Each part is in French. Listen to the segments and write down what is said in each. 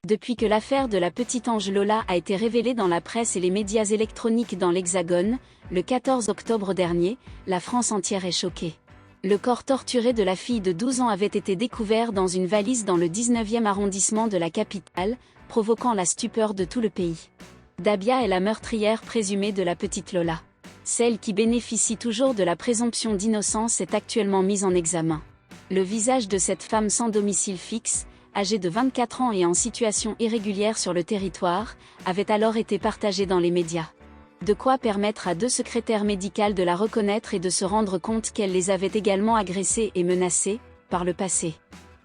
Depuis que l'affaire de la petite Ange Lola a été révélée dans la presse et les médias électroniques dans l'Hexagone, le 14 octobre dernier, la France entière est choquée. Le corps torturé de la fille de 12 ans avait été découvert dans une valise dans le 19e arrondissement de la capitale, provoquant la stupeur de tout le pays. Dabia est la meurtrière présumée de la petite Lola. Celle qui bénéficie toujours de la présomption d'innocence est actuellement mise en examen. Le visage de cette femme sans domicile fixe, âgée de 24 ans et en situation irrégulière sur le territoire, avait alors été partagé dans les médias. De quoi permettre à 2 secrétaires médicales de la reconnaître et de se rendre compte qu'elle les avait également agressées et menacées, par le passé.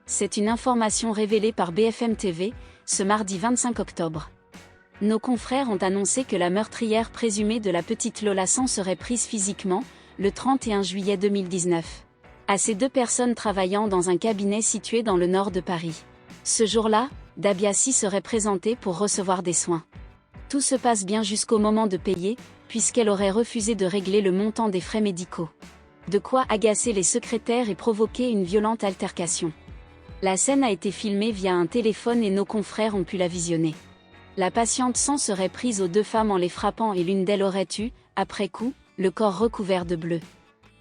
C'est une information révélée par BFM TV, ce mardi 25 octobre. Nos confrères ont annoncé que la meurtrière présumée de la petite Lola s'en serait prise physiquement, le 31 juillet 2019. À ces 2 personnes travaillant dans un cabinet situé dans le nord de Paris. Ce jour-là, Dabia s'y serait présentée pour recevoir des soins. Tout se passe bien jusqu'au moment de payer, puisqu'elle aurait refusé de régler le montant des frais médicaux. De quoi agacer les secrétaires et provoquer une violente altercation. La scène a été filmée via un téléphone et nos confrères ont pu la visionner. La patiente s'en serait prise aux 2 femmes en les frappant et l'une d'elles aurait eu, après coup, le corps recouvert de bleu.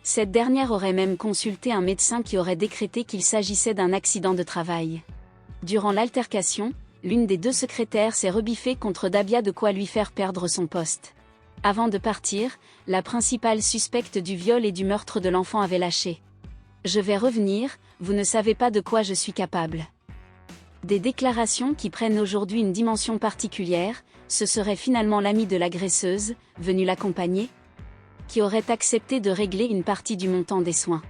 Cette dernière aurait même consulté un médecin qui aurait décrété qu'il s'agissait d'un accident de travail. Durant l'altercation, l'une des 2 secrétaires s'est rebiffée contre Dabia, de quoi lui faire perdre son poste. Avant de partir, la principale suspecte du viol et du meurtre de l'enfant avait lâché. « Je vais revenir, vous ne savez pas de quoi je suis capable ». Des déclarations qui prennent aujourd'hui une dimension particulière, ce serait finalement l'ami de l'agresseuse, venu l'accompagner, qui aurait accepté de régler une partie du montant des soins.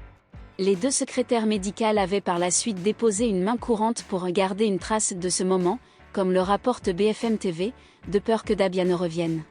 Les 2 secrétaires médicales avaient par la suite déposé une main courante pour garder une trace de ce moment, comme le rapporte BFM TV, de peur que Dabia ne revienne.